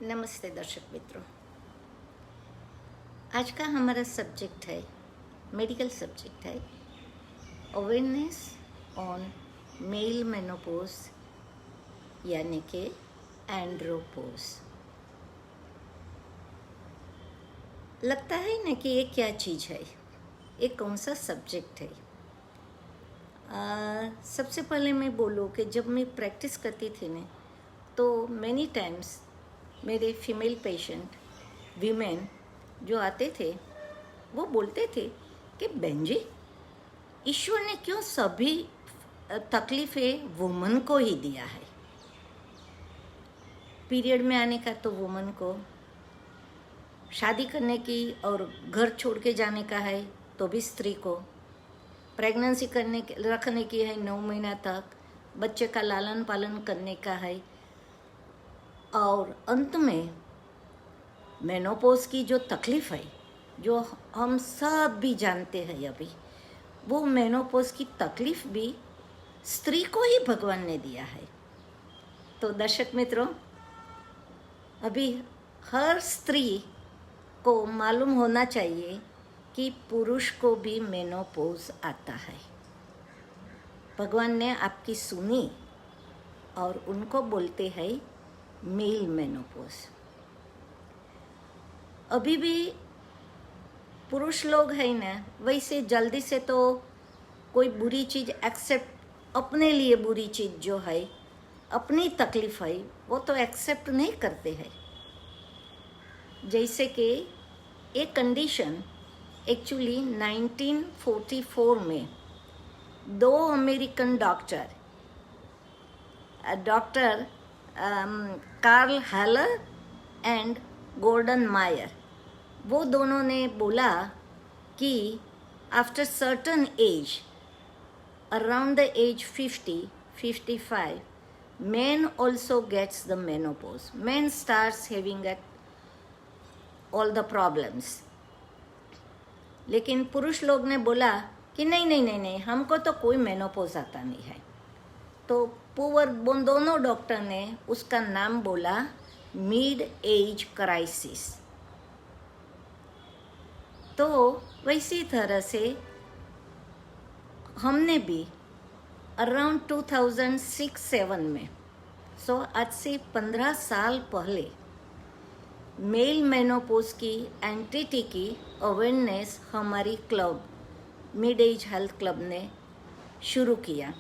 नमस्ते दर्शक मित्रों। आज का हमारा सब्जेक्ट है, मेडिकल सब्जेक्ट है, अवेयरनेस ऑन मेल मेनोपॉज यानी कि एंड्रोपोज। लगता है ना कि ये क्या चीज़ है, ये कौन सा सब्जेक्ट है। सबसे पहले मैं बोलूँ कि जब मैं प्रैक्टिस करती थी ना, तो मैनी टाइम्स मेरे फीमेल पेशेंट वीमेन जो आते थे वो बोलते थे कि बहन जी, ईश्वर ने क्यों सभी तकलीफ़ें वुमन को ही दिया है। पीरियड में आने का तो वुमन को, शादी करने की और घर छोड़ के जाने का है तो भी स्त्री को, प्रेगनेंसी रखने की है 9 महीना तक, बच्चे का लालन पालन करने का है, और अंत में मेनोपॉज की जो तकलीफ़ है, जो हम सब भी जानते हैं अभी, वो मेनोपॉज की तकलीफ़ भी स्त्री को ही भगवान ने दिया है। तो दर्शक मित्रों, अभी हर स्त्री को मालूम होना चाहिए कि पुरुष को भी मेनोपॉज आता है। भगवान ने आपकी सुनी और उनको बोलते हैं मेल मेनोपॉज। अभी भी पुरुष लोग हैं ना, वैसे जल्दी से तो कोई बुरी चीज़ एक्सेप्ट, अपने लिए बुरी चीज़ जो है, अपनी तकलीफ है, वो तो एक्सेप्ट नहीं करते हैं। जैसे कि एक कंडीशन एक्चुअली 1944 में 2 American doctor Carl Heller and Gordon Meyer, वो दोनों ने बोला कि after certain age, around the age 50-55, men also gets the menopause. Men starts having all the problems. लेकिन पुरुष लोग ने बोला कि नहीं नहीं नहीं नहीं, हमको तो कोई मेनोपॉज आता नहीं है। तो दोनों डॉक्टर ने उसका नाम बोला मिड एज क्राइसिस। तो वैसी तरह से हमने भी अराउंड 2006-07 में, आज से 15 साल पहले मेल मेनोपॉज की एंटिटी की अवेयरनेस हमारी club mid age health club ने शुरू किया।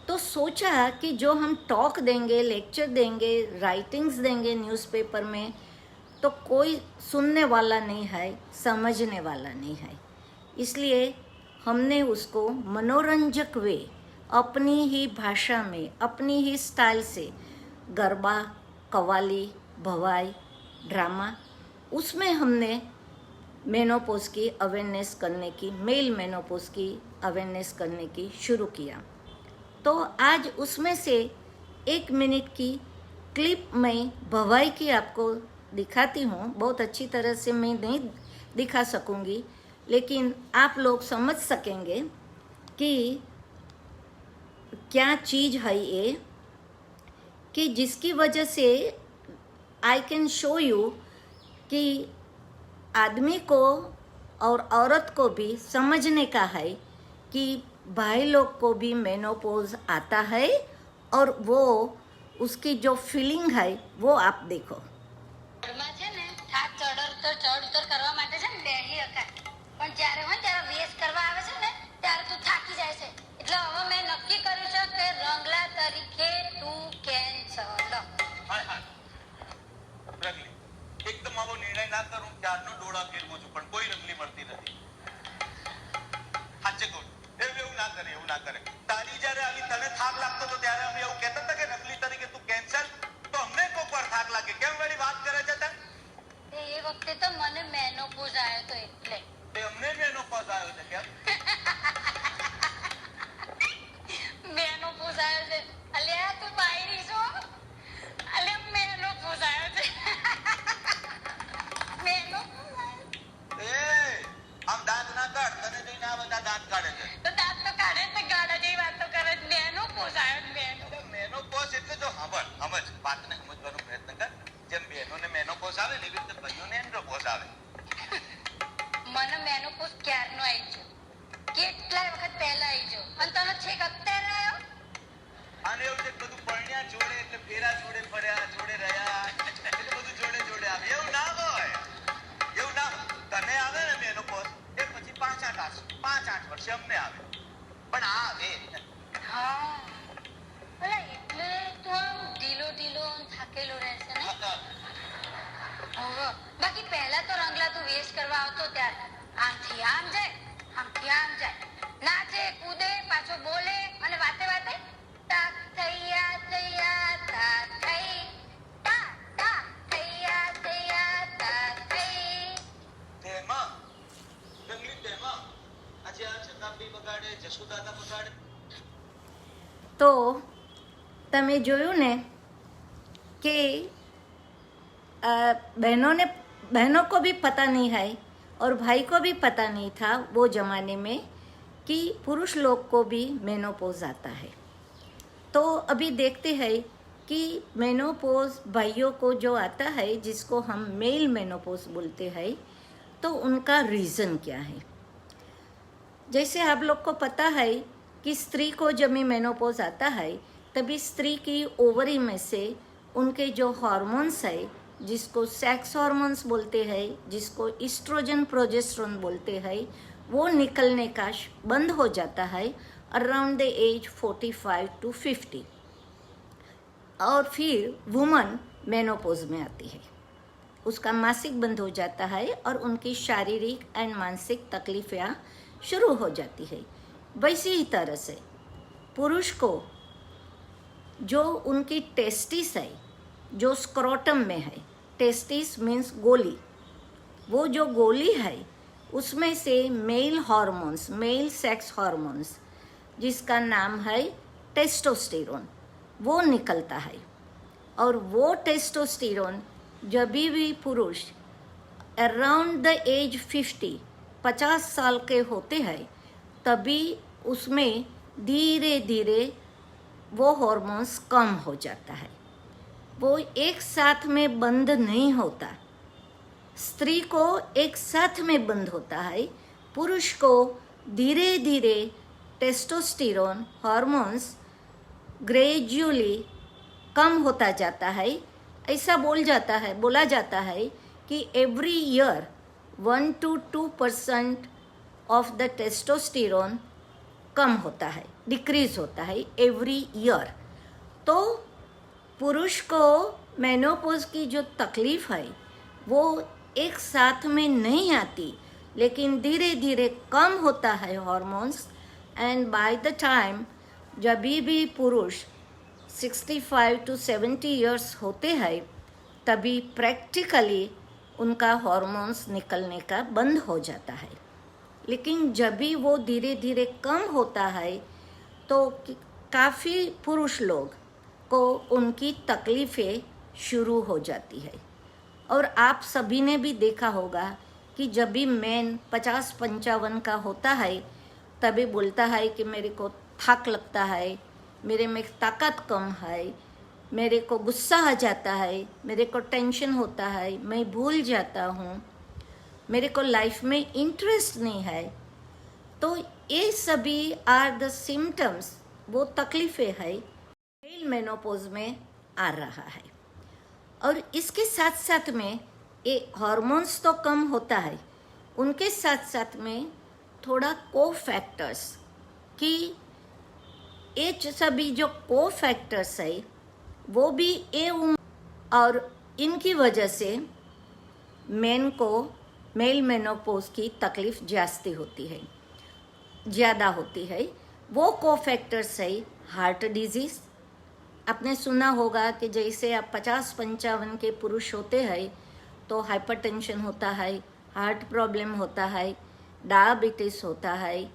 तो सोचा कि जो हम टॉक देंगे, लेक्चर देंगे, राइटिंग्स देंगे न्यूज़पेपर में, तो कोई सुनने वाला नहीं है, समझने वाला नहीं है। इसलिए हमने उसको मनोरंजक वे, अपनी ही भाषा में, अपनी ही स्टाइल से, गरबा, कव्वाली, भवाई, ड्रामा, उसमें हमने मेनोपॉज की अवेयरनेस करने की, मेल मेनोपॉज की अवेयरनेस करने की शुरू किया। तो आज उसमें से 1 मिनट की क्लिप मैं भवाई की आपको दिखाती हूँ। बहुत अच्छी तरह से मैं नहीं दिखा सकूँगी, लेकिन आप लोग समझ सकेंगे कि क्या चीज़ है ये, कि जिसकी वजह से आई कैन शो यू कि आदमी को और औरत को भी समझने का है कि भाई लोग को भी मेनोपॉज आता है, और वो उसकी जो फीलिंग है वो आप देखो। ચડ ઉતર કરવા માટે છે ને બેહી હકાય, પણ જ્યારે હોય ત્યારે રેસ કરવા આવે છે ને ત્યારે તું થાકી જાય છે। એટલે હવે મેં નક્કી કર્યું છે કે રંગલા તરીકે તું કેન્સલ। હાય હાય રંગલી, એકદમ આવો નિર્ણય ના કરું, ક્યારનો ડોળા ફેરવું છું પણ કોઈ રંગલી મળતી નથી। સાચે કહું, એવું ના કરે। તારી જ્યારે આવી તને થાક લાગતો તો ત્યારે અમે એવું કહેતા હતા કે રંગલી તરીકે તું કેન્સલ, તો અમને કોક વાર થાક લાગે, કેમ વાળી વાત કરે છે તે? એ વખતે તો મને મેનોપોઝ આવ્યો તો એટલે અમને મેનોપોઝ આવ્યો છે કેમ? મેનોપોઝ આવ્યો છે। અલ્યા તું બાયરી છો? અલ્યા મેનોપોઝ આવ્યો છે। મેનોપોઝ આવ્યો। એ આમ દાંત ના કાઢ, તને જોઈને આ બધા દાંત કાઢે છે। તો દાંત તો કાઢે જ ને, ગાડા જેવી વાતો કરે છે। મેનોપોઝ આવ્યો, મેનોપોઝ મેનોપોઝ એટલે જો સમજ વાતને સમજવાનો પ્રયત્ન કર। જેમ બહેનોને મેનોપોઝ આવે ને એવી રીતે ભાઈઓને એન્ડ્રોપોઝ આવે. મને મેનોપોઝ ક્યારનો આવી ગયો, કેટલાય વખત પહેલા આવી ગયો, અને તમે છેક અત્યારે આવ્યો. અને એવું છે કે બધું પરણ્યા જોડે એટલે ફેરા જોડે ફર્યા જોડે રહ્યા એટલે બધું જોડે જોડે આવે. એવું ના હોય, એવું ના હોય. તને આવે ને મેનોપોઝ એ પછી 5-8 વર્ષે અમને આવે, પણ આ આવે. હા, અલા એટલે તો આમ ઢીલો ઢીલો થાકેલો રહેશે ને. હવે બાકી પહેલા તો રંગલા તું વેસ્ટ કરવા આવતો ત્યારે આમથી આમ જાય, આમથી આમ જાય, નાચે કૂદે, પાછો બોલે, અને વાતે વાતે તા થૈયા થૈયા તા થઈ, તા તા થૈયા થૈયા તા થઈ. તેમાં જંગલી તેમાં આજે આ શતાબ્દી બગાડે, જસુદાદા બગાડે. तो તમે જોયું ને कि बहनों को भी पता नहीं है और भाई को भी पता नहीं था वो ज़माने में कि पुरुष लोग को भी मेनोपॉज आता है. तो अभी देखते हैं कि मेनोपॉज भाइयों को जो आता है जिसको हम मेल मेनोपॉज बोलते हैं, तो उनका रीज़न क्या है. जैसे आप लोग को पता है कि स्त्री को जब भी मेनोपॉज आता है तभी स्त्री की ओवरी में से उनके जो हार्मोन्स है, जिसको सेक्स हार्मोन्स बोलते हैं, जिसको इस्ट्रोजन प्रोजेस्टेरोन बोलते हैं, वो निकलने का बंद हो जाता है अराउंड द एज 45 to 50. और फिर वुमन मेनोपॉज में आती है, उसका मासिक बंद हो जाता है और उनकी शारीरिक एंड मानसिक तकलीफें शुरू हो जाती है. वैसी ही तरह से पुरुष को जो उनकी टेस्टिस है, जो स्क्रोटम में है, टेस्टिस मीन्स गोली, वो जो गोली है उसमें से male hormones, male sex hormones, जिसका नाम है टेस्टोस्टेरोन, वो निकलता है. और वो टेस्टोस्टेरोन जब भी पुरुष अराउंड द एज 50 साल के होते हैं तभी उसमें धीरे धीरे वो हार्मोन्स कम हो जाता है. वो एक साथ में बंद नहीं होता, स्त्री को एक साथ में बंद होता है, पुरुष को धीरे धीरे टेस्टोस्टेरोन हार्मोन्स ग्रेजुअली कम होता जाता है. ऐसा बोला जाता है कि every year 1 to 2% of the testosterone कम होता है, डिक्रीज होता है एवरी ईयर. तो पुरुष को मेनोपॉज की जो तकलीफ है वो एक साथ में नहीं आती, लेकिन धीरे धीरे कम होता है hormones. And by the time जब भी पुरुष 65 to 70 ईयर्स होते हैं तभी प्रैक्टिकली उनका हार्मोन्स निकलने का बंद हो जाता है. लेकिन जब भी वो धीरे धीरे कम होता है तो काफ़ी पुरुष लोग को उनकी तकलीफ़ें शुरू हो जाती है. और आप सभी ने भी देखा होगा कि जब भी मैन 50-55 का होता है तभी बोलता है कि मेरे को थक लगता है, मेरे में ताकत कम है, मेरे को गुस्सा आ जाता है, मेरे को टेंशन होता है, मैं भूल जाता हूँ, मेरे को लाइफ में इंटरेस्ट नहीं है. तो ये सभी आर द सिम्टम्स, वो तकलीफ़ें है मेल मेनोपॉज में आ रहा है. और इसके साथ साथ में ये हार्मोन्स तो कम होता है, उनके साथ साथ में थोड़ा को फैक्टर्स कि ये सभी जो को फैक्टर्स है वो भी ये और इनकी वजह से मेन को मेल मेनोपॉज की तकलीफ ज़्यादा होती है. वो को फैक्टर्स है हार्ट डिजीज़. आपने सुना होगा कि जैसे आप 50-55 के पुरुष होते हैं तो हाइपरटेंशन होता है, हार्ट प्रॉब्लम होता है, डायबिटीज़ होता है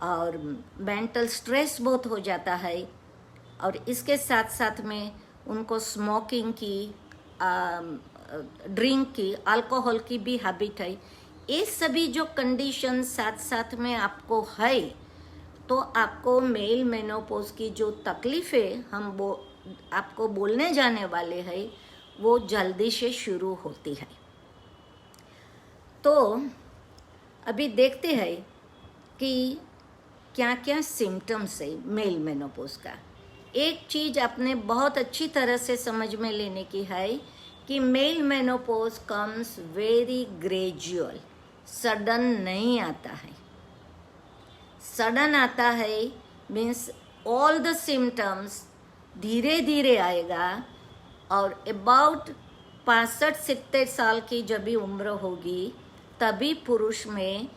और मेंटल स्ट्रेस बहुत हो जाता है. और इसके साथ साथ में उनको स्मोकिंग की, ड्रिंक की, अल्कोहल की भी हैबिट है. ये सभी जो कंडीशन साथ साथ में आपको है तो आपको मेल मेनोपॉज की जो तकलीफ़ें हम आपको बोलने जाने वाले हैं वो जल्दी से शुरू होती है। तो अभी देखते हैं कि क्या क्या सिम्टम्स है मेल मेनोपॉज का। एक चीज़ आपने बहुत अच्छी तरह से समझ में लेने की है कि male menopause comes very gradual, sudden नहीं आता है। सडन आता है मीन्स ऑल द सिम्टम्स धीरे धीरे आएगा, और अबाउट 65-70 साल की जब भी उम्र होगी तभी पुरुष में,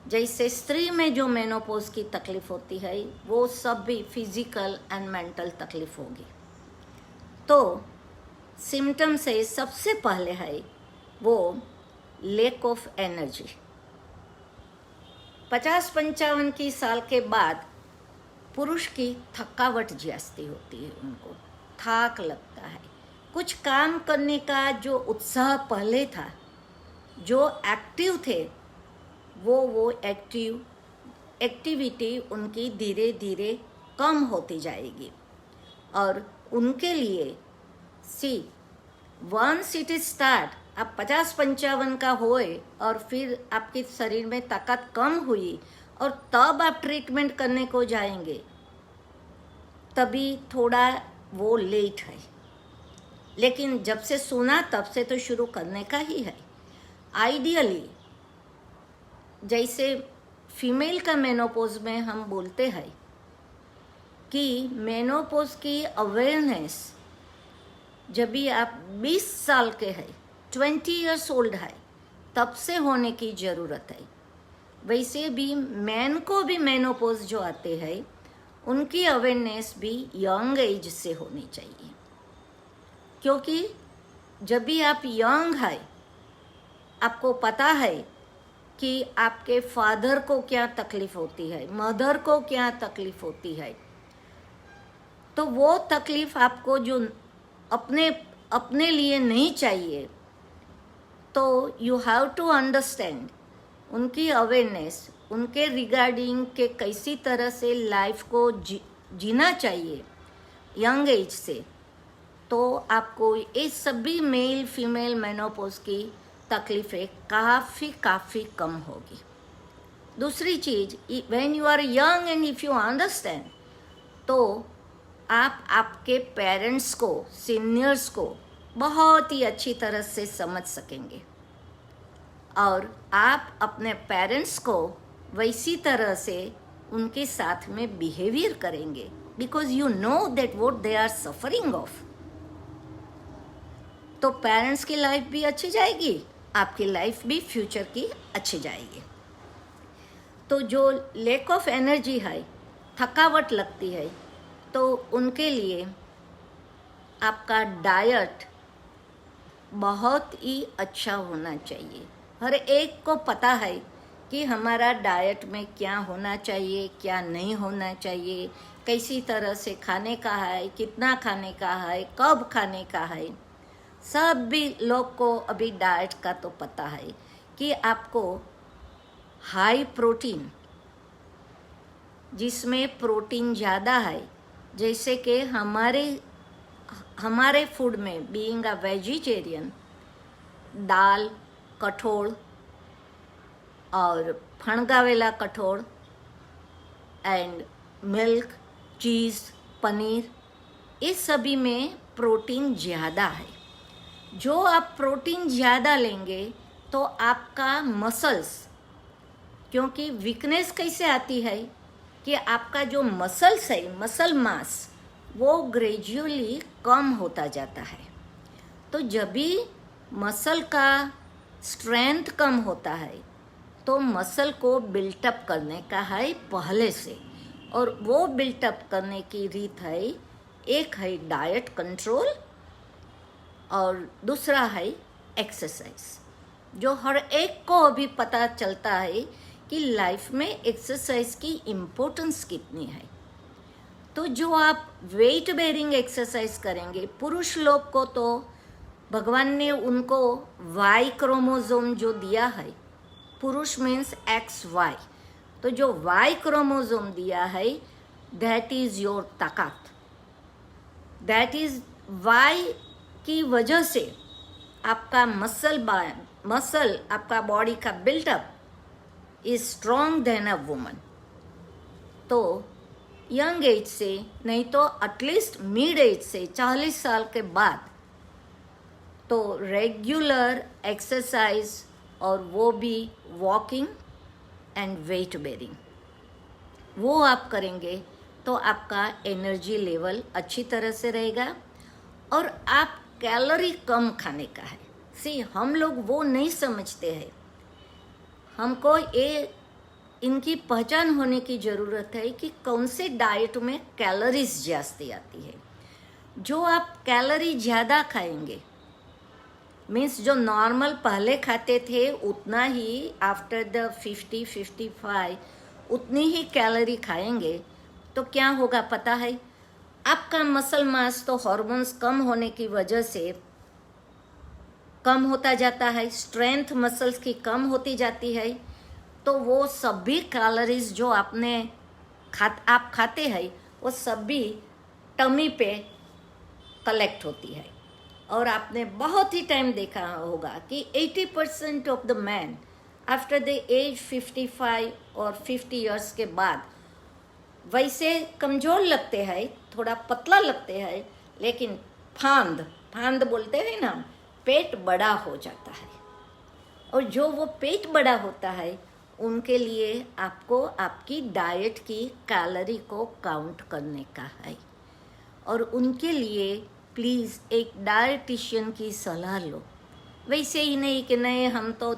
जैसे स्त्री में जो मेनोपॉज की तकलीफ होती है, वो सब भी फिजिकल एंड मेंटल तकलीफ होगी। तो सिम्टम से सबसे पहले है वो लैक ऑफ एनर्जी। 50-55 की साल के बाद पुरुष की थकावट जास्ती होती है, उनको थाक लगता है। कुछ काम करने का जो उत्साह पहले था, जो एक्टिव थे, वो एक्टिविटी उनकी धीरे धीरे कम होती जाएगी। और उनके लिए वंस इट इज स्टार्ट, आप 50-55 का होए और फिर आपके शरीर में ताकत कम हुई और तब आप ट्रीटमेंट करने को जाएंगे, तभी थोड़ा वो लेट है। लेकिन जब से सुना तब से तो शुरू करने का ही है। आइडियली जैसे फीमेल का मेनोपॉज में हम बोलते हैं कि मेनोपॉज की अवेयरनेस जब भी आप 20 साल के हैं, 20 इयर्स ओल्ड है, तब से होने की ज़रूरत है। वैसे भी मैन को भी मेनोपॉज जो आते हैं उनकी अवेयरनेस भी यंग एज से होनी चाहिए, क्योंकि जब भी आप यंग है, आपको पता है कि आपके फादर को क्या तकलीफ होती है, मदर को क्या तकलीफ होती है, तो वो तकलीफ आपको जो अपने लिए नहीं चाहिए, तो यू हैव टू अंडरस्टैंड उनकी अवेयरनेस, उनके रिगार्डिंग के कैसी तरह से लाइफ को जीना चाहिए यंग एज से। तो आपको ये सभी मेल फीमेल मेनोपॉज की तकलीफ़ें काफ़ी कम होगी। दूसरी चीज़, when you are young and if you understand, तो आप आपके पेरेंट्स को, सीनियर्स को बहुत ही अच्छी तरह से समझ सकेंगे, और आप अपने पेरेंट्स को वैसी तरह से उनके साथ में बिहेवियर करेंगे, because you know that what they are suffering of. तो पेरेंट्स की लाइफ भी अच्छी जाएगी, आपकी लाइफ भी फ्यूचर की अच्छी जाएगी। तो जो लैक ऑफ एनर्जी है, थकावट लगती है, तो उनके लिए आपका डाइट बहुत ही अच्छा होना चाहिए। हर एक को पता है कि हमारा डाइट में क्या होना चाहिए, क्या नहीं होना चाहिए, कैसी तरह से खाने का है, कितना खाने का है, कब खाने का है। सब भी लोग को अभी डाइट का तो पता है कि आपको हाई प्रोटीन, जिसमें प्रोटीन ज़्यादा है, जैसे कि हमारे फूड में, बीइंग अ वेजिटेरियन, दाल, कठोल और फणगावेला कठोल एंड मिल्क, चीज़, पनीर, इस सभी में प्रोटीन ज़्यादा है। जो आप प्रोटीन ज़्यादा लेंगे तो आपका मसल्स, क्योंकि वीकनेस कैसे आती है कि आपका जो मसल्स है, मसल मास, वो ग्रेजुअली कम होता जाता है। तो जब भी मसल का स्ट्रेंथ कम होता है तो मसल को बिल्टअप करने का है पहले से, और वो बिल्टअप करने की रीत है, एक है डाइट कंट्रोल और दूसरा है एक्सरसाइज। जो हर एक को अभी पता चलता है कि लाइफ में एक्सरसाइज की इम्पोर्टेंस कितनी है। तो जो आप वेट बेरिंग एक्सरसाइज करेंगे, पुरुष लोग को तो भगवान ने उनको वाई क्रोमोसोम जो दिया है, पुरुष मीन्स XY, तो जो वाई क्रोमोसोम दिया है, दैट इज योर ताकत, दैट इज वाई की वजह से आपका मसल आपका बॉडी का built up is strong than a woman. तो यंग एज से नहीं तो एटलीस्ट मिड एज से 40 साल के बाद तो रेगुलर एक्सरसाइज और वो भी वॉकिंग एंड वेट बेरिंग, वो आप करेंगे तो आपका एनर्जी लेवल अच्छी तरह से रहेगा और आप कैलोरी कम खाने का है। हम लोग वो नहीं समझते हैं। हमको ये इनकी पहचान होने की ज़रूरत है कि कौन से डाइट में कैलोरीज जास्ती आती है। जो आप कैलोरी ज़्यादा खाएंगे मीन्स जो नॉर्मल पहले खाते थे उतना ही आफ्टर द 50-55 उतनी ही कैलोरी खाएंगे तो क्या होगा पता है? आपका मसल मास तो हार्मोन्स कम होने की वजह से कम होता जाता है, स्ट्रेंथ मसल्स की कम होती जाती है, तो वो सभी कैलोरीज जो आप खाते हैं वो सभी टमी पे कलेक्ट होती है। और आपने बहुत ही टाइम देखा होगा कि 80% of the man after the age 55 और 50 ईयर्स के बाद वैसे कमज़ोर लगते हैं, थोड़ा पतला लगते हैं, लेकिन फांद बोलते हैं ना, पेट बड़ा हो जाता है। और जो वो पेट बड़ा होता है उनके लिए आपको आपकी डाइट की कैलोरी को काउंट करने का है और उनके लिए प्लीज़ एक डाइटिशियन की सलाह लो। वैसे ही नहीं कि नहीं हम तो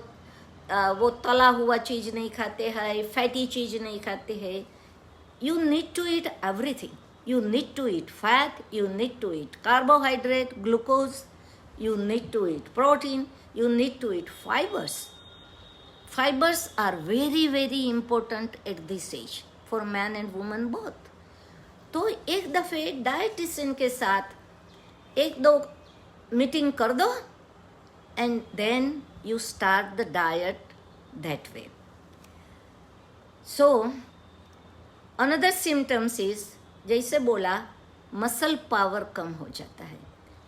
वो तला हुआ चीज़ नहीं खाते हैं, फैटी चीज़ नहीं खाते हैं। You need to eat everything. You need to eat fat, you need to eat carbohydrate, glucose, you need to eat protein, you need to eat fibers. Fibers are very, very important at this age for man and woman both. तो एक दफ़े dietitian के साथ 1-2 meeting कर दो and then you start the diet that way. So, another symptoms is जैसे बोला muscle power कम हो जाता है।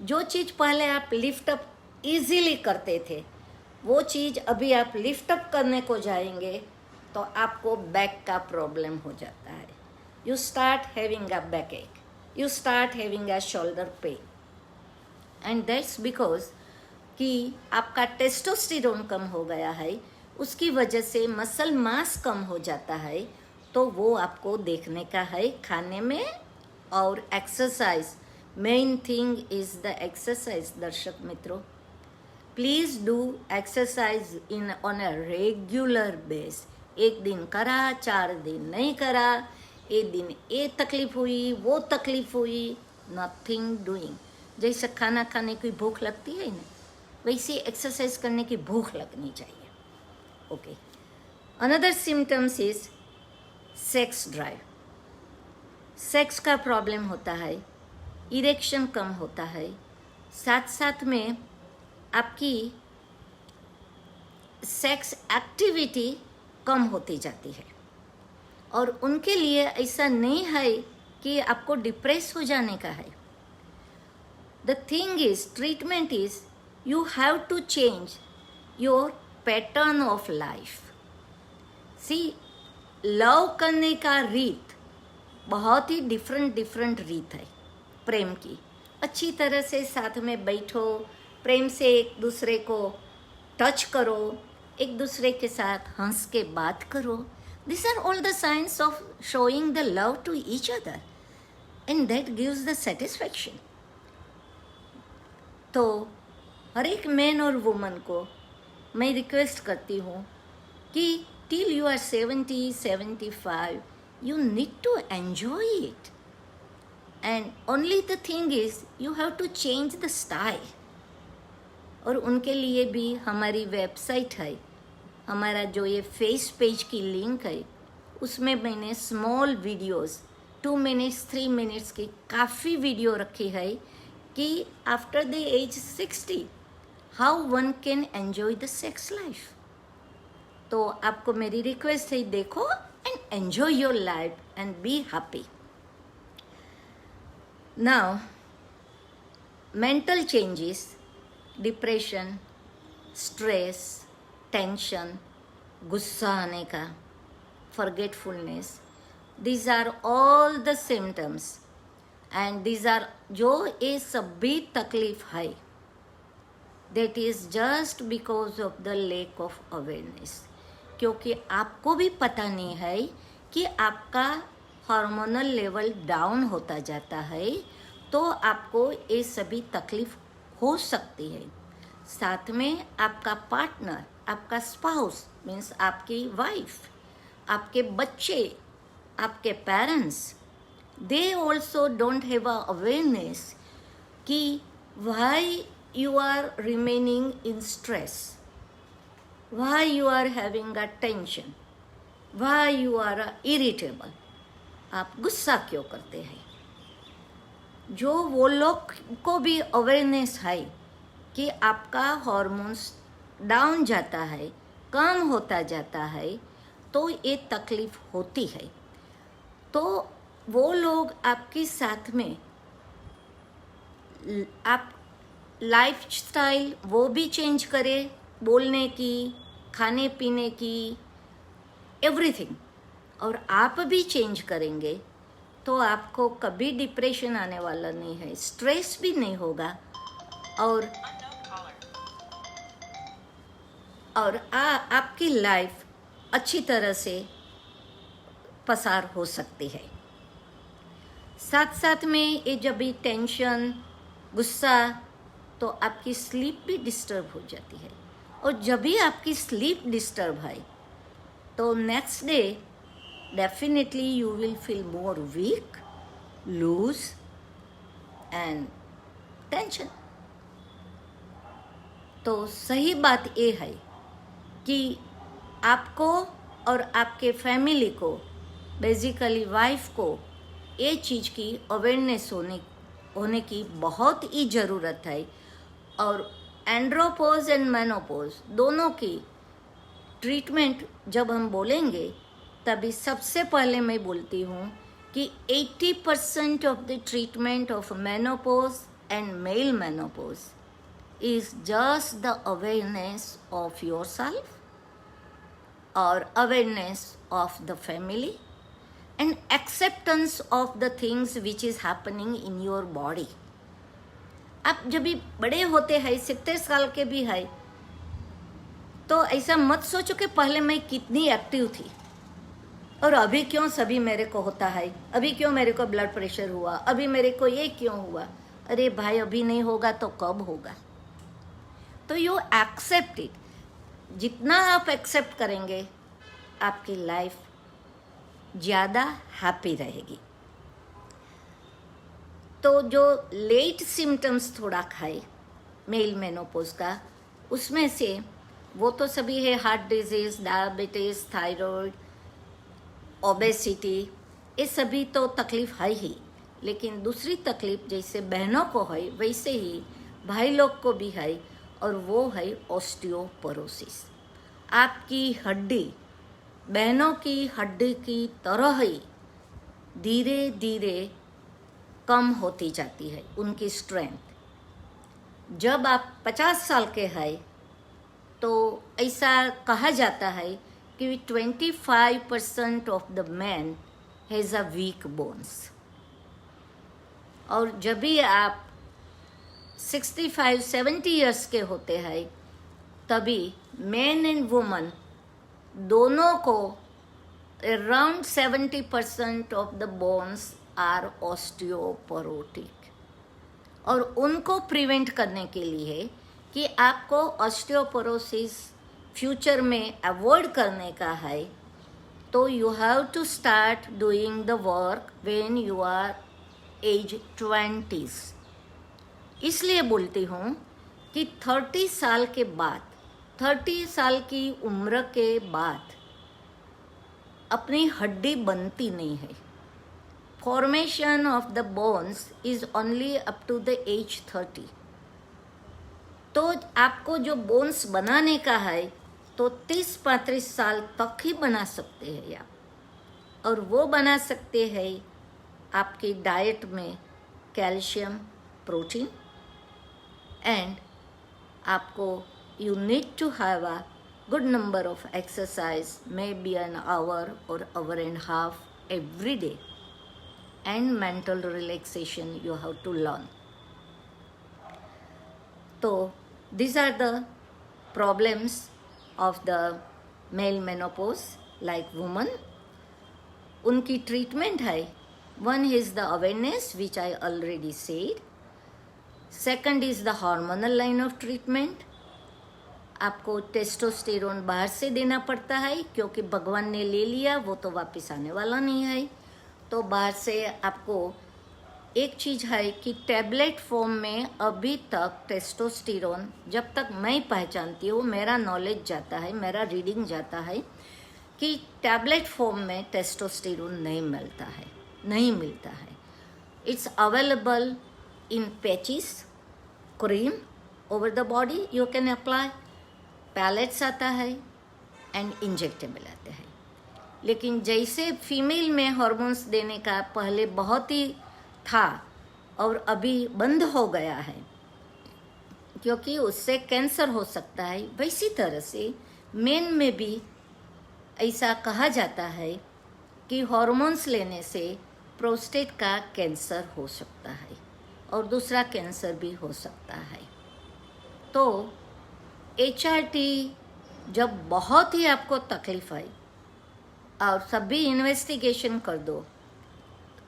जो चीज़ पहले आप लिफ्ट अप इजीली करते थे वो चीज़ अभी आप लिफ्ट अप करने को जाएंगे तो आपको बैक का प्रॉब्लम हो जाता है। You start having a back ache, you start having a shoulder pain and that's because कि आपका टेस्टोस्टेरोन कम हो गया है, उसकी वजह से मसल मास कम हो जाता है। तो वो आपको देखने का है खाने में और exercise. Main thing is the exercise. दर्शक मित्रों, please do exercise on a regular base. एक दिन करा, 4 दिन नहीं करा, एक दिन ये तकलीफ हुई, वो तकलीफ हुई, नथिंग डूइंग। जैसे खाना खाने की भूख लगती है ना, वैसे एक्सरसाइज करने की भूख लगनी चाहिए। Okay, another symptoms is sex drive. Sex का प्रॉब्लम होता है, इरेक्शन कम होता है, साथ साथ में आपकी सेक्स एक्टिविटी कम होती जाती है। और उनके लिए ऐसा नहीं है कि आपको डिप्रेस हो जाने का है। The thing is, treatment is you have to change your pattern of life. Love करने का रीत बहुत ही डिफरेंट रीत है प्रेम की। अच्छी तरह से साथ में बैठो, प्रेम से एक दूसरे को टच करो, एक दूसरे के साथ हंस के बात करो। This are all the science of showing the love to each other and that gives the satisfaction. तो हर एक मैन और वुमन को मैं रिक्वेस्ट करती हूँ कि till you are 70, 75, you need to enjoy it. And only the thing is, you have to change the style. और उनके लिए भी हमारी वेबसाइट है, हमारा जो ये फेस पेज की लिंक है, उसमें मैंने स्मॉल वीडियोस 2 मिनट्स 3 मिनट्स की काफ़ी वीडियो रखी है कि after the age 60 how one can enjoy the sex life. तो आपको मेरी रिक्वेस्ट है, देखो and enjoy your life and be happy. Now mental changes, depression, stress, tension, गुस्सा आने का, forgetfulness, these are all the symptoms and these are जो ये सभी तकलीफ है, that is just because of the lack of awareness, क्योंकि आपको भी पता नहीं है कि आपका हार्मोनल लेवल डाउन होता जाता है तो आपको ये सभी तकलीफ हो सकती है। साथ में आपका पार्टनर, आपका स्पाउस मीन्स आपकी वाइफ, आपके बच्चे, आपके parents, they also don't have a awareness कि why you are remaining in stress, why you are having a tension, why you are irritable, आप गुस्सा क्यों करते हैं। जो वो लोग को भी अवेयरनेस है कि आपका हार्मोन्स डाउन जाता है, कम होता जाता है, तो ये तकलीफ होती है। तो वो लोग आपके साथ में आप लाइफ स्टाइल वो भी चेंज करें, बोलने की, खाने पीने की, एवरीथिंग, और आप भी चेंज करेंगे तो आपको कभी डिप्रेशन आने वाला नहीं है, स्ट्रेस भी नहीं होगा, और आपकी लाइफ अच्छी तरह से पसार हो सकती है। साथ साथ में ये जब भी टेंशन, गुस्सा, तो आपकी स्लीप भी डिस्टर्ब हो जाती है, और जब भी आपकी स्लीप डिस्टर्ब है तो next day definitely you will feel more weak, loose and tension. तो सही बात ये है कि आपको और आपके फैमिली को, बेसिकली वाइफ को, ये चीज़ की अवेयरनेस होने की बहुत ही ज़रूरत है। और एंड्रोपोज एंड मेनोपोज दोनों की ट्रीटमेंट जब हम बोलेंगे तभी सबसे पहले मैं बोलती हूँ कि 80% of the treatment of menopause and male menopause is just the awareness of yourself or awareness of the family and acceptance of the things which is happening in your body. आप जब भी बड़े होते हैं, 70 साल के भी है, तो ऐसा मत सोचो कि पहले मैं कितनी एक्टिव थी और अभी क्यों सभी मेरे को होता है, अभी क्यों मेरे को ब्लड प्रेशर हुआ, अभी मेरे को ये क्यों हुआ। अरे भाई, अभी नहीं होगा तो कब होगा। तो यू एक्सेप्ट इट। जितना आप एक्सेप्ट करेंगे आपकी लाइफ ज़्यादा हैप्पी रहेगी। तो जो लेट सिम्टम्स थोड़ा खाए मेल मेनोपोज का, उसमें से वो तो सभी है, heart disease, diabetes, thyroid, obesity, ये सभी तो तकलीफ है ही। लेकिन दूसरी तकलीफ जैसे बहनों को है वैसे ही भाई लोग को भी है, और वो है ऑस्टियोपोरोसिस। आपकी हड्डी बहनों की हड्डी की तरह ही धीरे धीरे कम होती जाती है उनकी स्ट्रेंथ। जब आप 50 साल के हैं तो ऐसा कहा जाता है कि 25% of the man has a weak bones, और जब भी आप 65-70 ईयर्स के होते हैं तभी मैन एंड वुमन दोनों को around 70% of the bones are osteoporotic. और उनको प्रिवेंट करने के लिए कि आपको ऑस्टियोपोरोसिस फ्यूचर में अवॉइड करने का है, तो you have to start doing the work when you are age 20s। इसलिए बोलती हूँ कि 30 साल के बाद, 30 साल की उम्र के बाद अपनी हड्डी बनती नहीं है। Formation of the bones is only up to the age 30। तो आपको जो बोन्स बनाने का है तो 30-35 साल तक ही बना सकते हैं आप, और वो बना सकते हैं आपकी डाइट में कैल्शियम, प्रोटीन एंड आपको you need to have a good number of exercise, maybe an hour और hour and half every day, and mental relaxation you have to learn. तो these are the problems of the male menopause like women. उनकी treatment है, one is the awareness which I already said, second is the hormonal line of treatment. आपको testosterone बाहर से देना पड़ता है क्योंकि भगवान ने ले लिया, वो तो वापस आने वाला नहीं है. तो बाहर से आपको एक चीज़ है कि टैबलेट फॉर्म में अभी तक टेस्टोस्टेरोन, जब तक मैं पहचानती हूँ, मेरा नॉलेज जाता है, मेरा रीडिंग जाता है कि टैबलेट फॉर्म में टेस्टोस्टेरोन नहीं मिलता है. It's available in patches, cream over the body you can apply, pellets आता है एंड इंजेक्टेबल आते हैं. लेकिन जैसे फीमेल में हार्मोन्स देने का पहले बहुत ही था और अभी बंद हो गया है क्योंकि उससे कैंसर हो सकता है, वैसी तरह से मेन में भी ऐसा कहा जाता है कि हार्मोन्स लेने से प्रोस्टेट का कैंसर हो सकता है और दूसरा कैंसर भी हो सकता है. तो HRT जब बहुत ही आपको तकलीफ आई और सभी इन्वेस्टिगेशन कर दो,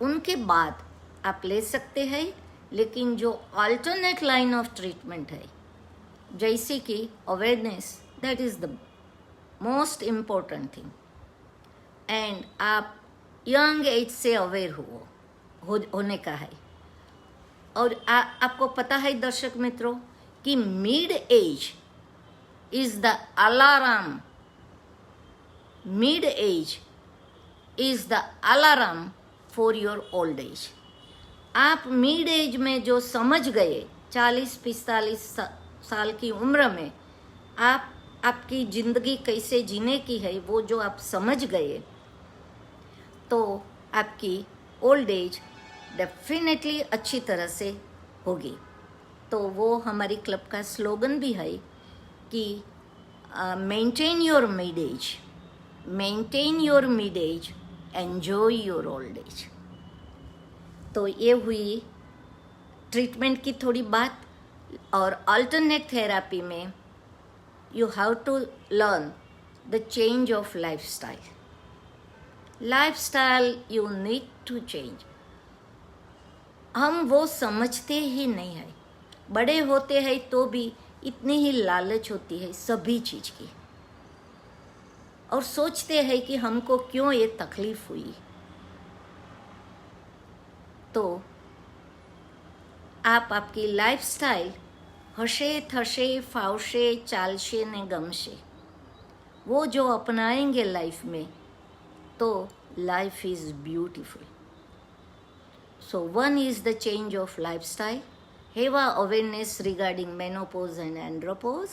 उनके बाद आप ले सकते हैं. लेकिन जो अल्टरनेट लाइन ऑफ ट्रीटमेंट है, जैसे कि awareness, that is the most important thing. And आप यंग एज से अवेयर होने का है. और आपको पता है दर्शक मित्रों कि mid age is the alarm, mid age is the alarm for your old as. आप मिड एज में जो समझ गए, 40-45 साल की उम्र में आपकी ज़िंदगी कैसे जीने की है, वो जो आप समझ गए, तो आपकी ओल्ड एज डेफिनेटली अच्छी तरह से होगी. तो वो हमारी क्लब का स्लोगन भी है कि maintain your mid age, maintain your mid age, enjoy your old age. तो ये हुई ट्रीटमेंट की थोड़ी बात. और अल्टरनेट थेरापी में you have to learn the change of lifestyle. Lifestyle you need to change. हम वो समझते ही नहीं है, बड़े होते हैं तो भी इतनी ही लालच होती है सभी चीज़ की, और सोचते हैं कि हमको क्यों ये तकलीफ हुई. तो आप आपकी लाइफस्टाइल हशे थशे फावशे चालशे ने गमशे, वो जो अपनाएंगे लाइफ में, तो life is beautiful. So one is the change of lifestyle. Have a awareness regarding menopause and andropause.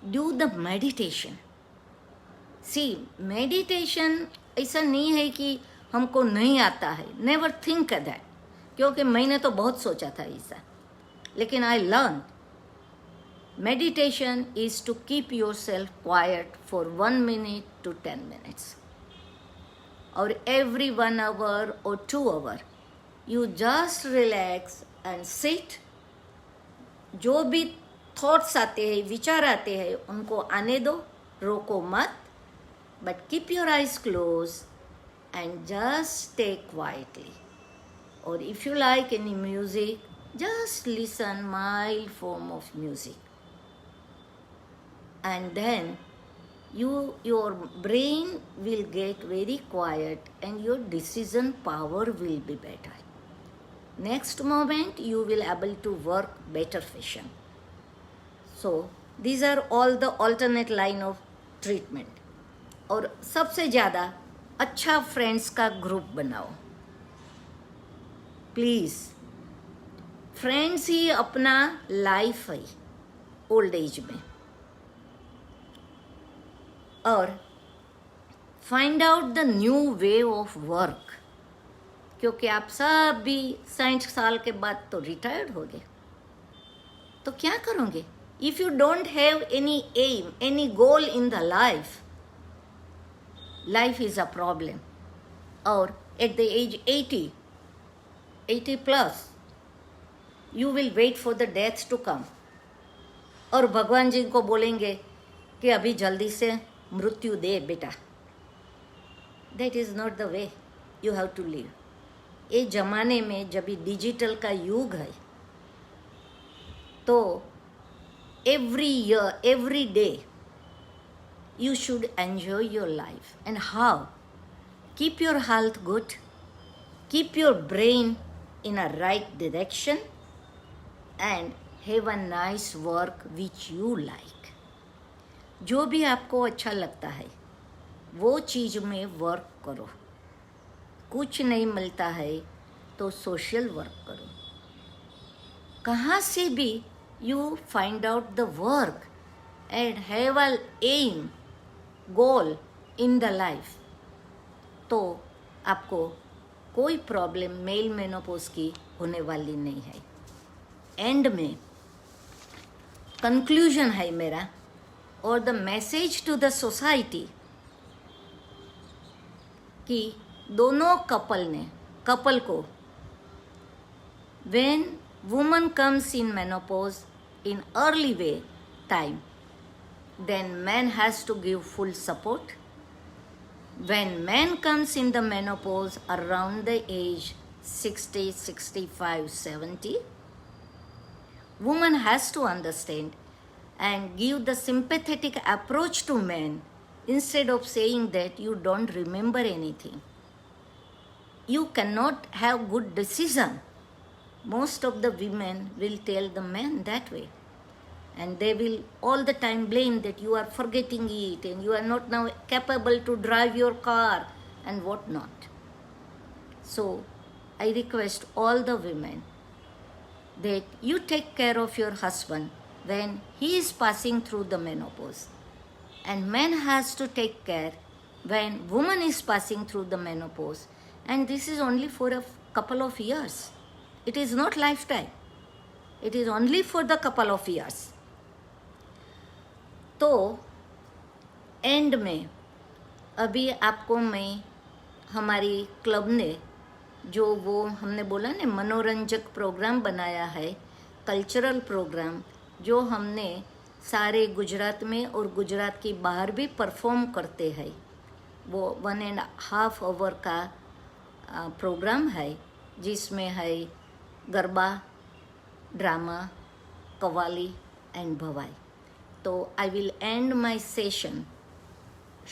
Do the meditation. See, meditation ऐसा नहीं है कि हमको नहीं आता है, नेवर थिंक दैट, क्योंकि मैंने तो बहुत सोचा था ऐसा. लेकिन I learn meditation is to keep yourself quite for 1 minute to 10 minutes, और every 1 hour or 2 hour you just relax and sit. जो भी थॉट्स आते हैं, विचार आते हैं, उनको आने दो, रोको मत, but keep your eyes closed and just stay quietly. Or if you like any music, just listen mild form of music. And then your brain will get very quiet and your decision power will be better. Next moment you will able to work better fashion. So these are all the alternate line of treatment. और सबसे ज़्यादा अच्छा friends का group बनाओ please. Friends ही अपना life है old age में. और find out the new way of work, क्योंकि आप सब भी 60 साल के बाद तो रिटायर्ड हो गए. तो क्या करोगे? If you don't have any aim, any goal in the life, life is a problem. और at the age 80 plus you will wait for the death to come, और भगवान जी को बोलेंगे कि अभी जल्दी से मृत्यु दे बेटा. That is not the way you have to live. ये जमाने में जब भी डिजिटल का युग है, तो every year, every day you should enjoy your life. And how? Keep your health good, keep your brain in a right direction, and have a nice work which you like. जो भी आपको अच्छा लगता है वो चीज़ में वर्क करो. कुछ नहीं मिलता है तो सोशल वर्क करो. कहाँ से भी you find out the work and have an aim, goal in the life, तो आपको कोई प्रॉब्लम मेल मेनोपॉज की होने वाली नहीं है. एंड में कंक्लूजन है मेरा, और the message to the society, कि दोनों कपल को when woman comes in menopause in early way time, then man has to give full support. When man comes in the menopause around the age 60, 65, 70, woman has to understand and give the sympathetic approach to men instead of saying that you don't remember anything. You cannot have good decision. Most of the women will tell the men that way. And they will all the time blame that you are forgetting it and you are not now capable to drive your car and what not. So I request all the women that you take care of your husband when he is passing through the menopause, and man has to take care when woman is passing through the menopause, and this is only for a couple of years. It is not lifetime. It is only for the couple of years. तो and में अभी आपको मैं हमारी club ने जो वो हमने बोला ना मनोरंजक प्रोग्राम बनाया है, कल्चरल प्रोग्राम, जो हमने सारे गुजरात में और गुजरात के बाहर भी परफॉर्म करते हैं, वो 1.5 आवर का प्रोग्राम है, जिसमें है garba, drama, qawwali and Bhavai. So I will end my session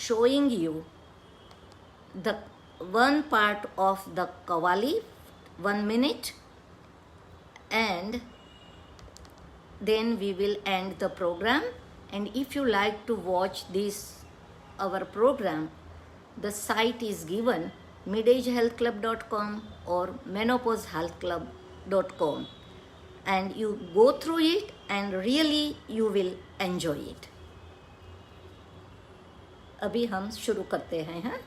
showing you the one part of the Qawwali, 1 minute, and then we will end the program. And if you like to watch this our program, the site is given midagehealthclub.com or menopausehealthclub.com. And you go through it and really you will enjoy it. अभी हम शुरू करते हैं. हाँ,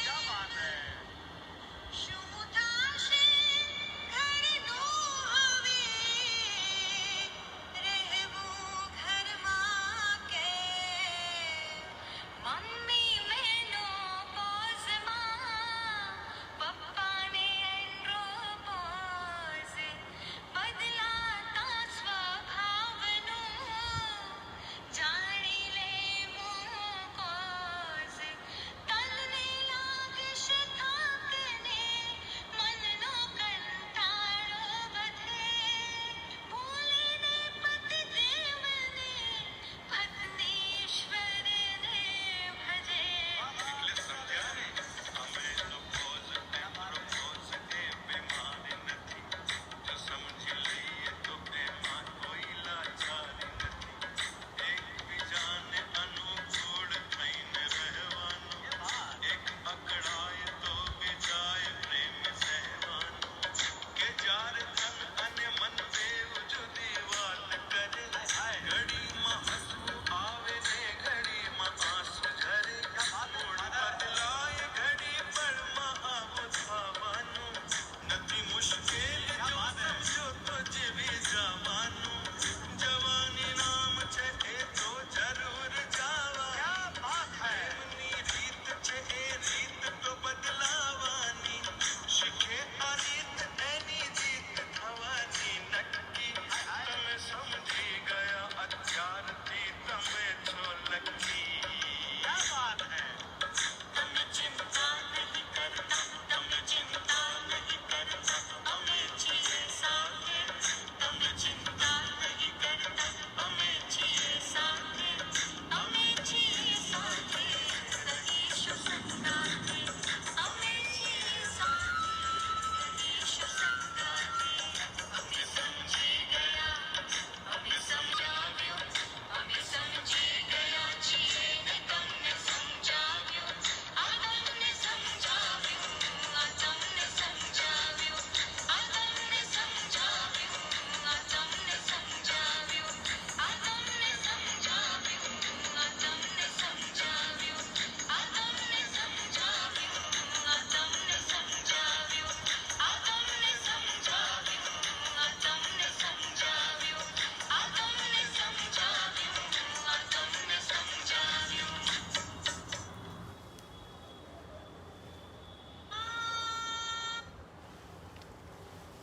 क्या बात है.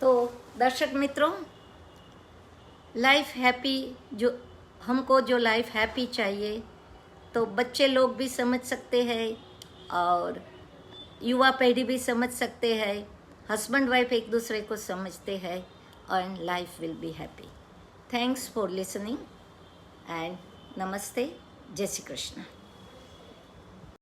तो दर्शक मित्रों, लाइफ हैप्पी जो हमको जो लाइफ हैप्पी चाहिए तो बच्चे लोग भी समझ सकते हैं और युवा पीढ़ी भी समझ सकते हैं, हस्बैंड वाइफ एक दूसरे को समझते हैं and life will be happy. Thanks for listening and namaste. Jai Shri Krishna.